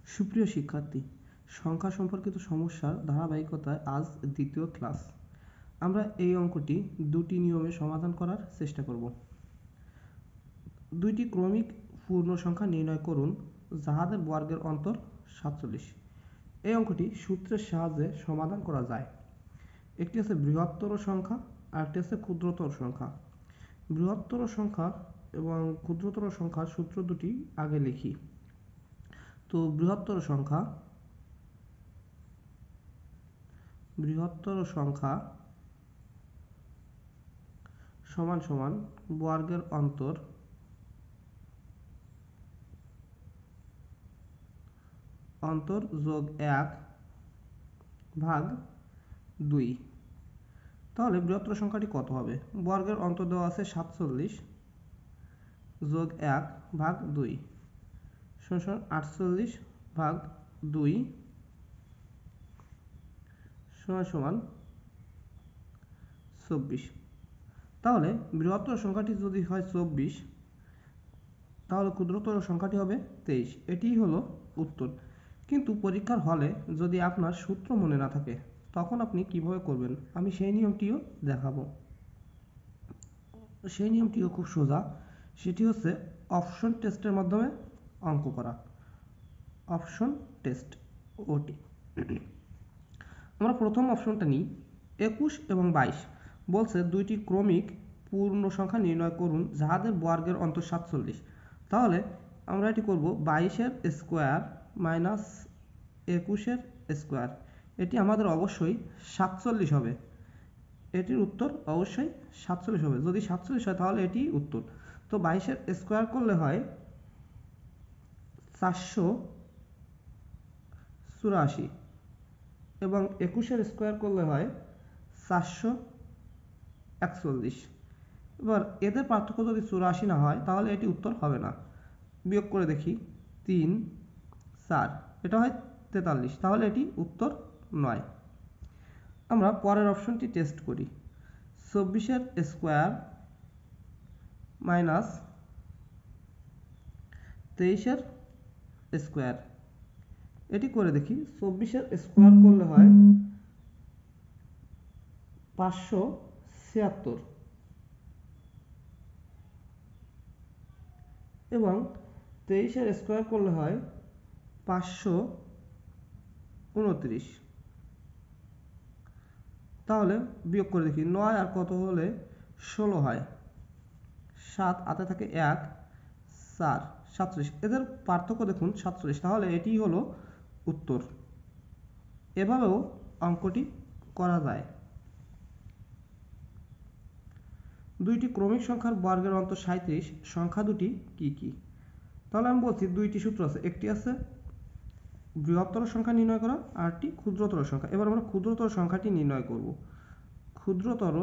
সুপ্রিয় শিক্ষার্থী, সংখ্যা সম্পর্কিত সমস্যার ধারাবাহিকতায় আজ দ্বিতীয় ক্লাস। আমরা এই অঙ্কটি দুটি নিয়মে সমাধান করার চেষ্টা করব। দুইটি ক্রমিক পূর্ণ সংখ্যা নির্ণয় করুন যাহাদের বর্গের অন্তর 47। এই অঙ্কটি সূত্রের সাহায্যে সমাধান করা যায়। একটি আছে বৃহত্তর সংখ্যা আর একটি আছে ক্ষুদ্রতর সংখ্যা। বৃহত্তর সংখ্যা এবং ক্ষুদ্রতর সংখ্যার সূত্র দুটি আগে লিখি। তো বৃহত্তর সংখ্যা সমান সমান বর্গের অন্তর যোগ 1 ভাগ 2। তাহলে বৃহত্তর সংখ্যাটি কত হবে? বর্গের অন্তর দেওয়া আছে 47 যোগ 1 ভাগ 2 সমান 48 ভাগ 2 সমান 24। তাহলে বৃহত্তর সংখ্যাটি যদি হয় 24, তাহলে ক্ষুদ্রতর সংখ্যাটি হবে 23। এটিই হলো উত্তর। কিন্তু পরীক্ষার হলে যদি আপনার সূত্র মনে না থাকে তখন আপনি কিভাবে করবেন আমি সেই নিয়মটিও দেখাবো। সেই নিয়মটিও খুব সোজা, সেটি হচ্ছে অপশন টেস্টের মাধ্যমে অঙ্ক করা। অপশন টেস্ট ওটি। আমরা প্রথম অপশনটা নিই। 21 এবং 22 বলছে দুইটি ক্রমিক পূর্ণ সংখ্যা নির্ণয় করুন যাহাদের বর্গের অন্তর 47। তাহলে আমরা এটি করব 22-এর স্কোয়ার মাইনাস 21-এর স্কোয়ার। এটি আমাদের অবশ্যই 47 হবে। এটির উত্তর অবশ্যই 47 হবে। যদি 47 হয় তাহলে এটি উত্তর। তো 22-এর স্কোয়ার করলে হয় 484 এবং 21-এর স্কোয়ার করলে হয় 441। এবার এদের পার্থক্য যদি 84 না হয় তাহলে এটি উত্তর হবে না। বিয়োগ করে দেখি, 3 4, এটা হয় 43, তাহলে এটি উত্তর নয়। আমরা পরের অপশনটি টেস্ট করি। 24-এর স্কোয়ার মাইনাস 23-এর স্কোয়ার, এটি করে দেখি। 24-এর স্কোয়ার করলে হয় 576 এবং 23-এর স্কোয়ার করলে হয় 529। তাহলে বিয়োগ করে দেখি, 9 আর কত হলে 16 হয়, 7 হাতে থাকে 1 4 47। এদের পার্থক্য দেখুন 47, তাহলে এটি হলো উত্তর। এভাবেও অঙ্কটি করা যায়। দুইটি ক্রমিক সংখ্যার বর্গের অন্তর 37 সংখ্যা দুটি কি কি? তাহলে আমি বলছি দুইটি সূত্র আছে। একটি আছে বৃহত্তর সংখ্যা নির্ণয় করা আর একটি ক্ষুদ্রতর সংখ্যা। এবার আমরা ক্ষুদ্রতর সংখ্যাটি নির্ণয় করব। ক্ষুদ্রতর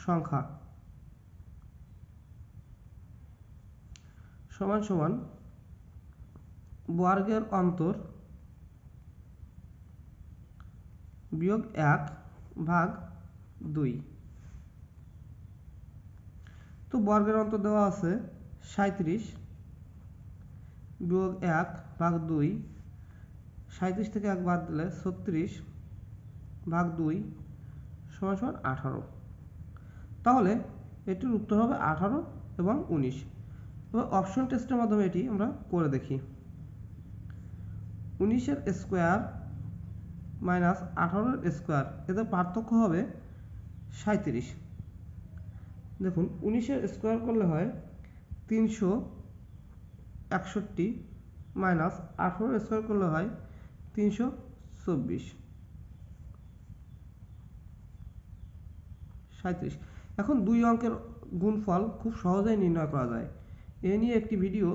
সংখ্যা সমান সমান বর্গের অন্তর বিয়োগ 1 ভাগ 2। তো বর্গের অন্তর দেওয়া আছে 37 বিয়োগ 1 ভাগ 2, 37 থেকে 1 বাদ দিলে 36 ভাগ 2 সমান সমান 18। তাহলে এটির উত্তর হবে 18 এবং 19। এবার অপশন টেস্টের মাধ্যমে এটি আমরা করে দেখি। 19-এর স্কোয়ার মাইনাস 18-এর স্কোয়ার, এদের পার্থক্য হবে 37। দেখুন, 19-এর স্কোয়ার করলে হয় 361 মাইনাস 18-এর স্কোয়ার করলে হয় 324 37। এখন দুই অঙ্কের গুণফল খুব সহজেই নির্ণয় করা যায়। এ নিয়ে একটি ভিডিও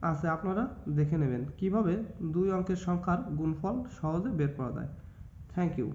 আছে, আপনারা দেখে নেবেন কিভাবে দুই অঙ্কের সংখ্যার গুণফল সহজে বের করা যায়। Thank you.